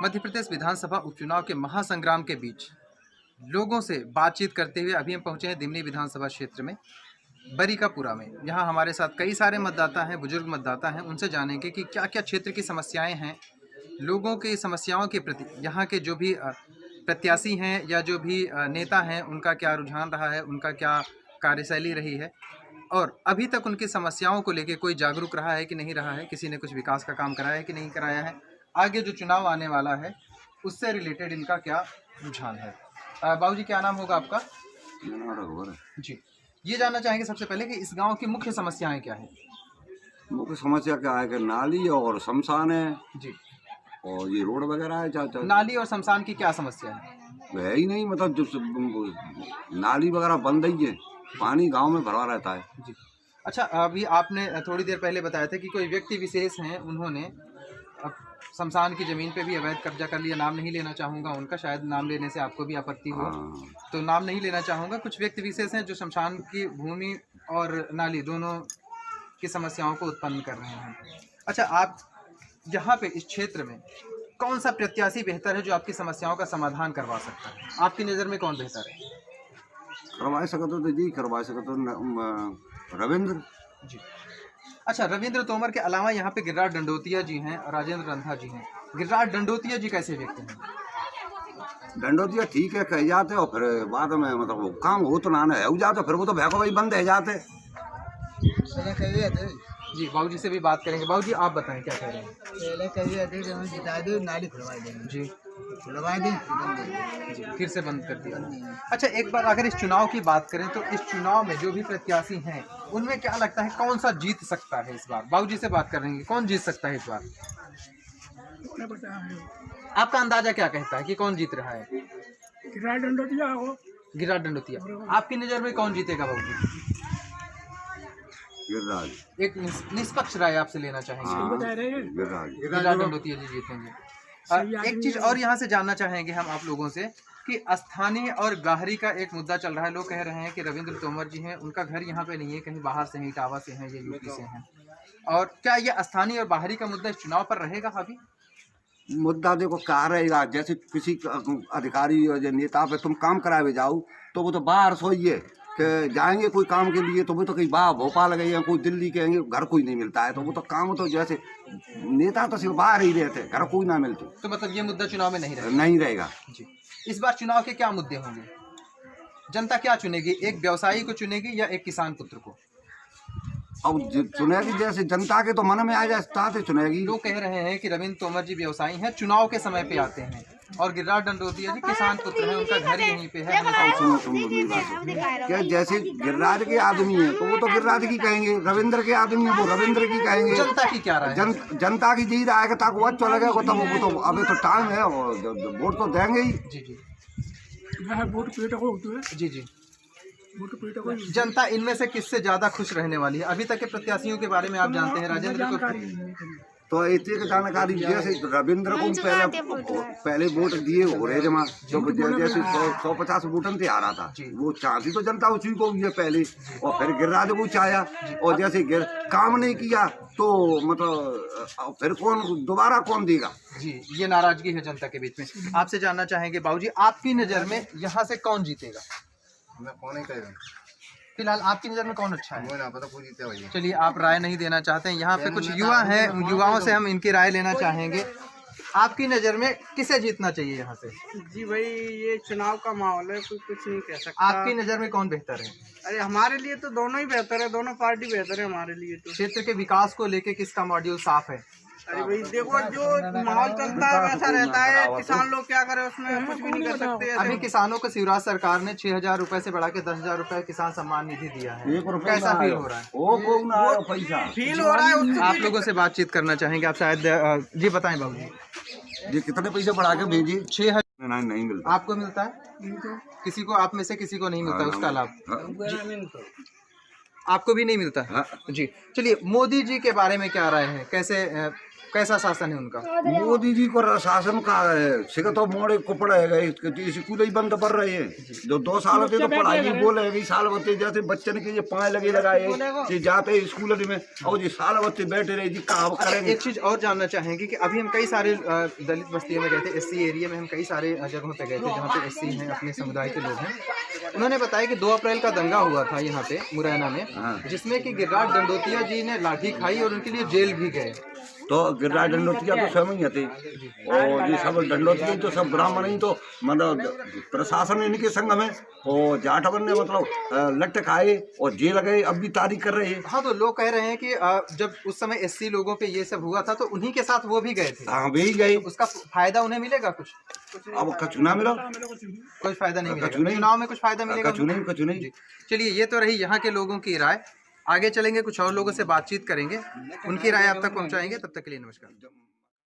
मध्य प्रदेश विधानसभा उपचुनाव के महासंग्राम के बीच लोगों से बातचीत करते हुए अभी हम पहुंचे हैं दिमनी विधानसभा क्षेत्र में बरीकापुरा में। यहाँ हमारे साथ कई सारे मतदाता हैं, बुजुर्ग मतदाता हैं। उनसे जानेंगे कि क्या क्या क्षेत्र की समस्याएं हैं, लोगों की समस्याओं के प्रति यहाँ के जो भी प्रत्याशी हैं या जो भी नेता हैं उनका क्या रुझान रहा है, उनका क्या कार्यशैली रही है और अभी तक उनकी समस्याओं को लेकर कोई जागरूक रहा है कि नहीं रहा है, किसी ने कुछ विकास का काम कराया है कि नहीं कराया है, आगे जो चुनाव आने वाला है उससे रिलेटेड इनका क्या रुझान है। बाबूजी क्या नाम होगा आपका? जी, ये जानना चाहेंगे सबसे पहले कि इस गांव की मुख्य समस्याएं क्या है? मुख्य समस्या क्या है कि नाली और शमशान है जी, और ये रोड वगैरह है। चाचा नाली और शमशान की क्या समस्या है? है ही नहीं, मतलब जो नाली वगैरह बंद ही है, पानी गांव में भरा रहता है। जी, अच्छा, अभी आपने थोड़ी देर पहले बताया था कि कोई व्यक्ति विशेष हैं, उन्होंने शमशान की ज़मीन पे भी अवैध कब्जा कर लिया। नाम नहीं लेना चाहूँगा उनका, शायद नाम लेने से आपको भी आपत्ति हो, तो नाम नहीं लेना चाहूँगा। कुछ व्यक्ति विशेष हैं जो शमशान की भूमि और नाली दोनों की समस्याओं को उत्पन्न कर रहे हैं। अच्छा, आप यहाँ पे इस क्षेत्र में कौन सा प्रत्याशी बेहतर है जो आपकी समस्याओं का समाधान करवा सकता है? आपकी नज़र में कौन बेहतर है? करवा सकते तो जी, करवा सकते तो रविंद्र जी। अच्छा, रविंद्र तोमर के अलावा यहाँ पे गिरिराज दंडोतिया जी हैं और राजेंद्र रंधा जी हैं। गिरिराज दंडोतिया जी कैसे व्यक्ति हैं? दंडोतिया ठीक है कह जाते और फिर बाद में मतलब वो काम हो तो ना है जाते, फिर वो तो भैको भाई बंद है जाते। जी, बाबूजी से भी बात करेंगे। बाबूजी आप बताएं क्या कह रहे हैं? पहले कहिए थे कि हम जिता दो, नाली खुलवा देंगे। जी, खुलवा दी, जी, फिर से बंद कर दिया। अच्छा, एक बार अगर इस चुनाव की बात करें तो इस चुनाव में जो भी प्रत्याशी हैं उनमें क्या लगता है कौन सा जीत सकता है इस बार? बाबूजी से बात करेंगे, कौन जीत सकता है इस बार? आपका अंदाजा क्या कहता है कि कौन जीत रहा है? गिरिराज दंडोतिया हो। गिरिराज दंडोतिया। आपकी नज़र में कौन जीतेगा बाबूजी? गिरिराज। एक निष्पक्ष राय आपसे लेना चाहेंगे। गिरिराज दंडोतिया जी जीतेंगे। एक चीज और यहाँ से जानना चाहेंगे हम आप लोगों से कि स्थानीय और गाहरी का एक मुद्दा चल रहा है। लोग कह रहे हैं कि रविंद्र तोमर जी हैं, उनका घर यहाँ पे नहीं है, कहीं बाहर से हैं, इटावा से हैं, ये यूपी से हैं। और क्या ये स्थानीय और बाहरी का मुद्दा इस चुनाव पर रहेगा? अभी मुद्दा देखो क्या रहेगा, जैसे किसी अधिकारी और नेता पे तुम काम करावे जाओ तो वो तो बाहर सोइए कि जाएंगे कोई काम के लिए तो वो तो कहीं बाहर भोपाल गए या कोई दिल्ली के आएंगे, घर कोई नहीं मिलता है, तो वो तो काम तो जैसे नेता तो सिर्फ बाहर ही रहते, घर कोई ना मिलते। तो मतलब ये मुद्दा चुनाव में नहीं रहेगा। जी, इस बार चुनाव के क्या मुद्दे होंगे? जनता क्या चुनेगी? एक व्यवसायी को चुनेगी या एक किसान पुत्र को? अब चुनेगी जैसे जनता के तो मन में आ जाए ताते चुनेगी। लोग कह रहे हैं कि रविंद्र तोमर जी व्यवसायी हैं, चुनाव के समय पे आते हैं, और गिरिराज दंडोतिया जी किसान पुत्र हैं, उनका घर यहीं पे है। क्या जैसे गिरिराज के आदमी है तो वो तो गिरिराज की कहेंगे, रविंद्र के आदमी है वो रविंद्र की कहेंगे। जनता की क्या राय है? जनता की जी राय है ताकि वो अच्छा लगेगा, तब वो तो अभी तो टाइम है और वोट तो देंगे ही। जी जी वोट जी जी। जनता इनमें से किससे ज्यादा खुश रहने वाली है? अभी तक के प्रत्याशियों के बारे में आप जानते हैं, राजेंद्र को तो इतनी जानकारी जैसे रविंद्र को पहले वोट दिए हो रहे जमा, जो जैसे 150 वोटन से हारा था, वो चाहती तो जनता उसी को भी है पहले, और फिर गिरिराज को चाया, और जैसे काम नहीं किया तो मतलब फिर कौन दोबारा कौन देगा? जी, ये नाराजगी है जनता के बीच में। आपसे जानना चाहेंगे बाबूजी, आपकी नजर में यहाँ से कौन जीतेगा? फिलहाल आपकी नज़र में कौन अच्छा है? चलिए, आप राय नहीं देना चाहते हैं। यहाँ पे कुछ युवा हैं, युवाओं से हम इनकी राय लेना चाहेंगे। आपकी नज़र में किसे जीतना चाहिए यहाँ से? जी भाई, ये चुनाव का माहौल है, कुछ नहीं कह सकता। आपकी नज़र में कौन बेहतर है? अरे हमारे लिए तो दोनों ही बेहतर है, दोनों पार्टी बेहतर है हमारे लिए। तो क्षेत्र के विकास को लेके किसका मॉड्यूल साफ है? अरे भाई देखो, जो माहौल चलता है वैसा रहता है, किसान लोग क्या करें उसमें कुछ भी नहीं कर सकते। अभी किसानों को शिवराज सरकार ने 6,000 रुपए से बढ़ा के 10,000 रुपए किसान सम्मान निधि दिया है, कैसा फील हो रहा है? फील हो रहा है। आप लोगों से बातचीत करना चाहेंगे आप शायद। जी बताएं बाबूजी, ये कितने पैसे बढ़ा के भेजी? 6,000 नहीं मिलता। आपको मिलता है? किसी को आप में से किसी को नहीं मिलता उसका लाभ? आपको भी नहीं मिलता? जी, चलिए, मोदी जी के बारे में क्या राय है? कैसे कैसा शासन है उनका? मोदी जी को शासन का सिका तो मोड़े को पड़ेगा, स्कूल ही बंद कर रहे हैं। जो 2 साल थे तो पढ़ाई नहीं बोले है, साल बच्चे जैसे बच्चन के ये 5 लगे लगाए ये जाते स्कूल में, और ये साल बच्चे बैठे रहे जी काम करेंगे। एक चीज और जानना चाहेंगे कि अभी हम कई सारे दलित बस्तियों में गए थे, एससी एरिया में हम कई सारे जगहों पे गए थे जहाँ पे एससी हैं, अपने समुदाय के लोग हैं। उन्होंने बताया कि 2 अप्रैल का दंगा हुआ था यहाँ पे मुरैना में, जिसमें कि गिरिराज दंडोतिया जी ने लाठी खाई और उनके लिए जेल भी गए। तो गिरिराज दंडोतिया तो स्वयं ही थे, और ये सब दंडोतिया तो सब ब्राह्मण ही, तो मतलब प्रशासन इनके संग में, और जाटवन ने मतलब लट खाए और जेल गए, अब भी तारीख कर रहे हैं। हाँ, तो लोग कह रहे हैं कि जब उस समय एससी लोगों पे ये सब हुआ था तो उन्हीं के साथ वो भी गए थे। हाँ, वे ही गए। उसका फायदा उन्हें मिलेगा कुछ? अब कछु ना मिला, कोई फायदा नहीं कछु मिलेगा, नहीं। चुनाव में कुछ फायदा मिलेगा? कछु नहीं। चलिए, ये तो रही यहाँ के लोगों की राय। आगे चलेंगे, कुछ और लोगों से बातचीत करेंगे, उनकी राय आप तक पहुँचाएंगे। तब तक के लिए नमस्कार।